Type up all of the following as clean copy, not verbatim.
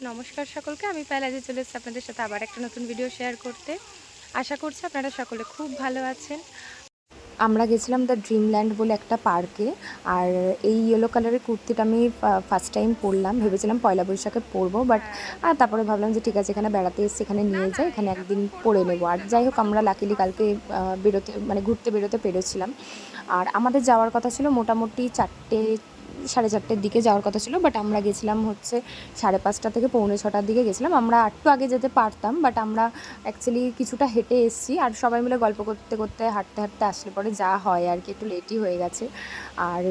নমস্কার সকলকে, আমি পায়েল। আজ চলে এসেছি আপনাদের সাথে আবার একটা নতুন ভিডিও শেয়ার করতে। আশা করছি আপনারা সকলে খুব ভালো আছেন। আমরা গেছিলাম দ্য ড্রিমল্যান্ড বলে একটা পার্কে। আর এই ইয়েলো কালারের কুর্তিটা আমি ফার্স্ট টাইম পরলাম, ভেবেছিলাম পয়লা বৈশাখে পরবো, বাট তারপরে ভাবলাম যে ঠিক আছে, এখানে বেড়াতে এসেছি, এখানে নিয়ে যাই, এখানে একদিন পরে নেবো। আর যাই হোক, আমরা লাকিলি কালকে ঘুরতে বেরোতে পেরেছিলাম। আর আমাদের যাওয়ার কথা ছিল মোটামুটি 4:30 দিকে যাওয়ার কথা ছিল, বাট আমরা গেছিলাম হচ্ছে 5:30 থেকে 5:45টার দিকে গেছিলাম। আমরা একটু আগে যেতে পারতাম, বাট আমরা অ্যাকচুয়ালি কিছুটা হেঁটে এসেছি। আর সবাই মিলে গল্প করতে করতে হাঁটতে হাঁটতে আসলে পরে যা হয় আর কি, একটু লেটই হয়ে গেছে। আর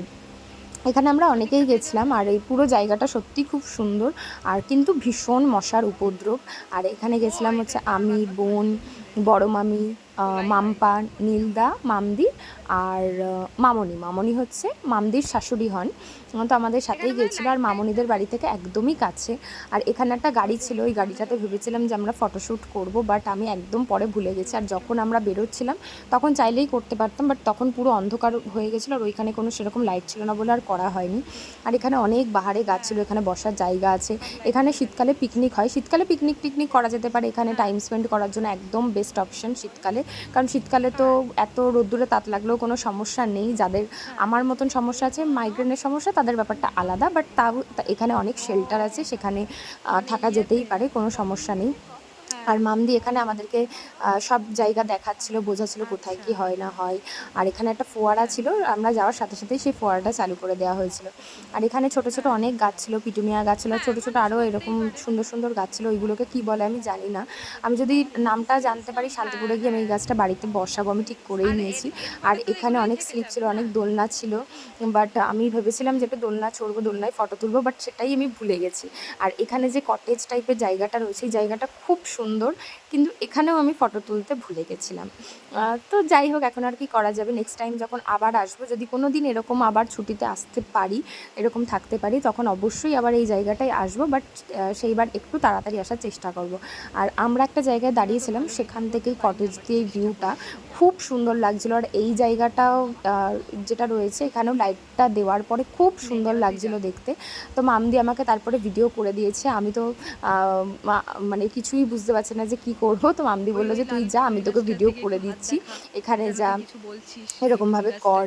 এখানে আমরা অনেকেই গেছিলাম। আর এই পুরো জায়গাটা সত্যি খুব সুন্দর, আর কিন্তু ভীষণ মশার উপদ্রব। আর এখানে গেছিলাম হচ্ছে আমি, বোন, বড় মামি, মাম্পা, নীলদা, মামদি আর মামনি হচ্ছে মামদির শাশুড়ি হন। তো আমাদের সাথেই গিয়েছিলো। আর মামনিদের বাড়ি থেকে একদমই কাছে। আর এখানে একটা গাড়ি ছিল, ওই গাড়িটাতে ভেবেছিলাম যে আমরা ফটোশ্যুট করব, বাট আমি একদম পরে ভুলে গেছি। আর যখন আমরা বেরোচ্ছিলাম তখন চাইলেই করতে পারতাম, বাট তখন পুরো অন্ধকার হয়ে গেছিলো, আর ওইখানে কোনো সেরকম লাইট ছিল না বলে আর করা হয়নি। আর এখানে অনেক বাহারে গাছ ছিল, এখানে বসার জায়গা আছে। এখানে শীতকালে পিকনিক হয়, শীতকালে পিকনিক করা যেতে পারে। এখানে টাইম স্পেন্ড করার জন্য একদম বেস্ট অপশন শীতকালে। কারণ শীতকালে তো এত রোদ্দুরে তাত লাগলেও কোনো সমস্যা নেই। যাদের আমার মতন সমস্যা আছে, মাইগ্রেনের সমস্যা, তাদের ব্যাপারটা আলাদা। বাট তাও এখানে অনেক শেল্টার আছে, সেখানে থাকা যেতেই পারে, কোনো সমস্যা নেই। আর মামদি এখানে আমাদেরকে সব জায়গা দেখাচ্ছিল, বোঝাচ্ছিল কোথায় কি হয় না হয়। আর এখানে একটা ফোয়ারা ছিল, আমরা যাওয়ার সাথে সাথেই সেই ফোয়ারাটা চালু করে দেওয়া হয়েছিল। আর এখানে ছোট ছোট অনেক গাছ ছিল, পিটুনিয়া গাছ ছিল, ছোট ছোট আরও এরকম সুন্দর সুন্দর গাছ ছিল। ওইগুলোকে কি বলে আমি জানি না। আমি যদি নামটা জানতে পারি শান্তিপুরে গিয়ে আমি এই গাছটা বাড়িতে বসাবো, আমি ঠিক করেই নিয়েছি। আর এখানে অনেক স্লিপ ছিল, অনেক দোলনা ছিল, বাট আমি ভেবেছিলাম যে একটু দোলনা চড়বো, দোলনায় ফটো তুলবো, বাট সেটাই আমি ভুলে গেছি। আর এখানে যে কটেজ টাইপের জায়গাটা রয়েছে, এই জায়গাটা খুব সুন্দর, কিন্তু এখানেও আমি ফটো তুলতে ভুলে গেছিলাম। তো যাই হোক, এখন আর কি করা যাবে। নেক্সট টাইম যখন আবার আসবো, যদি কোনো দিন এরকম আবার ছুটিতে আসতে পারি, এরকম থাকতে পারি, তখন অবশ্যই আবার এই জায়গাটায় আসবো, বাট সেইবার একটু তাড়াতাড়ি আসার চেষ্টা করব। আর আমরা একটা জায়গায় দাঁড়িয়েছিলাম, সেখান থেকেই কটেজ দিয়ে ভিউটা খুব সুন্দর লাগছিল। আর এই জায়গাটাও যেটা রয়েছে, এখানেও লাইটটা দেওয়ার পরে খুব সুন্দর লাগছিল দেখতে। তো মামদি আমাকে তারপরে ভিডিও করে দিয়েছে। আমি তো মানে কিছুই বুঝতে পারছি না যে কী করবো। তো মামদি বললো যে তুই যা, আমি তোকে ভিডিও করে দিচ্ছি, এখানে যা, এরকমভাবে কর।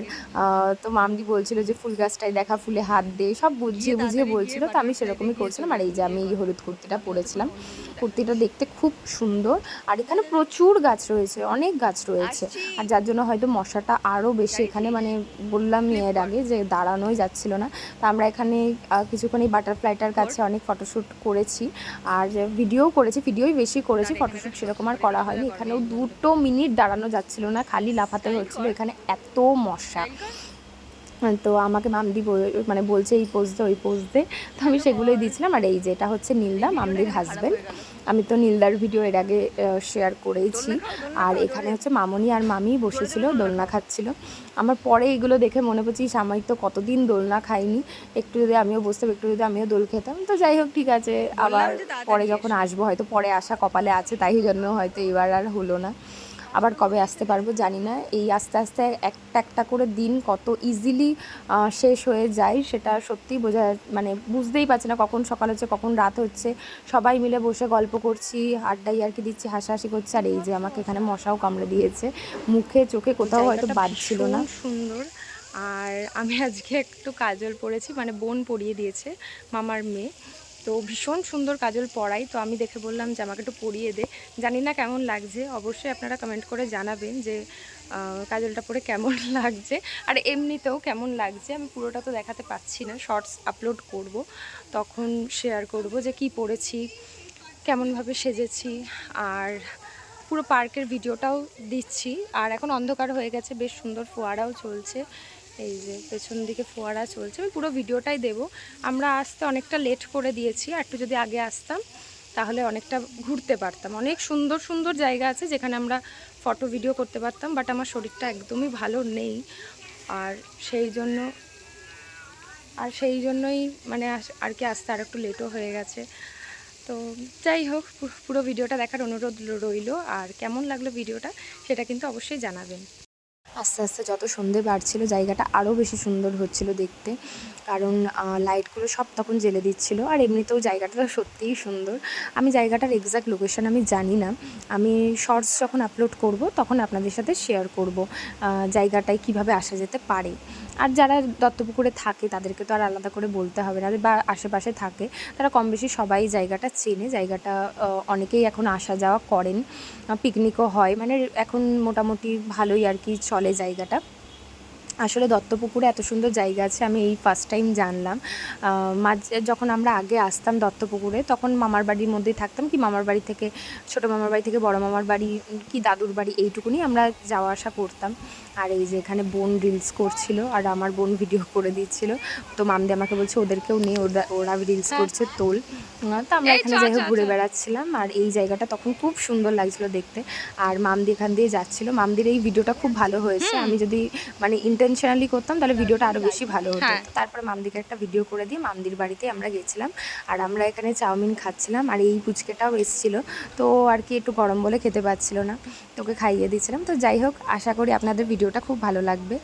তো মামদি বলছিল যে ফুল গাছটায় দেখা, ফুলে হাত দে, সব বুঝিয়ে বুঝিয়ে বলছিল। তো আমি সেরকমই করছিলাম। আর এই যে আমি এই হলুদ কুর্তিটা পরেছিলাম, কুর্তিটা দেখতে খুব সুন্দর। আর এখানে প্রচুর গাছ রয়েছে, অনেক গাছ রয়েছে। আর যার জন্য হয়তো মশাটা আরও বেশি এখানে, মানে বললামই এর আগে যে দাঁড়ানোই যাচ্ছিল না। তো আমরা এখানে কিছুক্ষণ এই বাটারফ্লাইটার কাছে অনেক ফটোশ্যুট করেছি, আর ভিডিওও করেছি, ভিডিওই বেশি করেছি, ফটোশ্যুট সেরকম আর করা হয়নি। এখানেও 2 মিনিট দাঁড়ানো যাচ্ছিল না, খালি লাফাতে হচ্ছিল, এখানে এত মশা। তো আমাকে মামদি মানে বলছে এই পোজ দে, ওই পোজ দে, তো আমি সেগুলোই দিচ্ছিলাম। আর এই যে এটা হচ্ছে নীলদা, মামদির হাজব্যান্ড। আমি তো নীলদার ভিডিও এর আগে শেয়ার করেইছি। আর এখানে হচ্ছে মামনি আর মামি বসেছিল, দোলনা খাচ্ছিল। আমার পরে এগুলো দেখে মনে পড়ছে, আমি তো কতদিন দোলনা খাইনি, একটু যদি আমিও বসতাম, একটু যদি আমিও দোল খেতাম। তো যাই হোক, ঠিক আছে, আবার পরে যখন আসবো, হয়তো পরে আসা কপালে আছে, তাই জন্য হয়তো এবার আর হলো না। আবার কবে আসতে পারবো জানি না। এই আস্তে আস্তে একটা একটা করে দিন কত ইজিলি শেষ হয়ে যায়, সেটা সত্যিই মানে বুঝতেই পারছি না কখন সকাল হচ্ছে কখন রাত হচ্ছে। সবাই মিলে বসে গল্প করছি, আড্ডাই আর কি দিচ্ছি, হাসাহাসি করছি। আর এই যে আমাকে এখানে মশাও কামড়ে দিয়েছে, মুখে চোখে কোথাও হয়তো বাজছিল না। সুন্দর। আর আমি আজকে একটু কাজল পরেছি, মানে বোন পরিয়ে দিয়েছে, মামার মেয়ে। তো ভীষণ সুন্দর কাজল পরাই, তো আমি দেখে বললাম যে আমাকে একটু পরিয়ে দে। জানি না কেমন লাগছে, অবশ্যই আপনারা কমেন্ট করে জানাবেন যে কাজলটা পরে কেমন লাগছে, আর এমনিতেও কেমন লাগছে। আমি পুরোটা তো দেখাতে পাচ্ছি না, শর্টস আপলোড করব, তখন শেয়ার করব যে কি পরেছি, কেমনভাবে সেজেছি। আর পুরো পার্কের ভিডিওটাও দিচ্ছি। আর এখন অন্ধকার হয়ে গেছে, বেশ সুন্দর ফোয়ারাও চলছে, এই যে পেছন দিকে ফোয়ারা চলছে, আমি পুরো ভিডিওটাই দেব। আমরা আসতে অনেকটা লেট করে দিয়েছি, আর একটু যদি আগে আসতাম তাহলে অনেকটা ঘুরতে পারতাম। অনেক সুন্দর সুন্দর জায়গা আছে যেখানে আমরা ফটো ভিডিও করতে পারতাম, বাট আমার শরীরটা একদমই ভালো নেই। আর সেই জন্যই মানে আর কি আসতে আর একটু লেটও হয়ে গেছে। তো যাই হোক, পুরো ভিডিওটা দেখার অনুরোধ রইল। আর কেমন লাগলো ভিডিওটা সেটা কিন্তু অবশ্যই জানাবেন। আস্তে আস্তে যত সন্ধে বাড়ছিল জায়গাটা আরও বেশি সুন্দর হচ্ছিল দেখতে, কারণ লাইটগুলো সব তখন জ্বেলে দিচ্ছিল। আর এমনিতেও জায়গাটা সত্যিই সুন্দর। আমি জায়গাটার এক্স্যাক্ট লোকেশন আমি জানি না, আমি শর্টস যখন আপলোড করব তখন আপনাদের সাথে শেয়ার করব জায়গাটায় কিভাবে আসা যেতে পারে। আর যারা দত্তপুকুরে থাকে তাদেরকে তো আর আলাদা করে বলতে হবে না, বা আশেপাশে থাকে তারা কম বেশি সবাই জায়গাটা চেনে। জায়গাটা অনেকেই এখন আসা যাওয়া করেন, পিকনিকও হয়, মানে এখন মোটামুটি ভালোই আর কি চলে জায়গাটা। আসলে দত্তপুকুরে এত সুন্দর জায়গা আছে আমি এই ফার্স্ট টাইম জানলাম। মাঝে যখন আমরা আগে আসতাম দত্তপুকুরে তখন মামার বাড়ির মধ্যেই থাকতাম, কি মামার বাড়ি থেকে ছোটো মামার বাড়ি থেকে বড় মামার বাড়ি কি দাদুর বাড়ি এইটুকুনি আমরা যাওয়া আসা করতাম। আর এই যে এখানে বোন রিলস করছিল আর আমার বোন ভিডিও করে দিচ্ছিল, তো মামদি আমাকে বলছে ওদেরকেও নিয়ে ওরা রিলস করছে তোল। তো আমরা এখানে যাই হোক ঘুরে বেড়াচ্ছিলাম, আর এই জায়গাটা তখন খুব সুন্দর লাগছিল দেখতে। আর মামদি এখান দিয়ে যাচ্ছিল, মামদির এই ভিডিওটা খুব ভালো হয়েছে। আমি যদি মানে ইন্টেনশনালি করতাম তাহলে ভিডিওটা আরও বেশি ভালো হতো। তারপরে মামদিকে একটা ভিডিও করে দিয়ে মামদির বাড়িতে আমরা গেছিলাম, আর আমরা এখানে চাউমিন খাচ্ছিলাম, আর এই পুচকেটাও এসেছিলো, তো আর কি একটু গরম বলে খেতে পাচ্ছিল না, তোকে খাইয়ে দিয়েছিলাম। তো যাই হোক, আশা করি আপনাদের ভিডিওটা খুব ভালো লাগবে।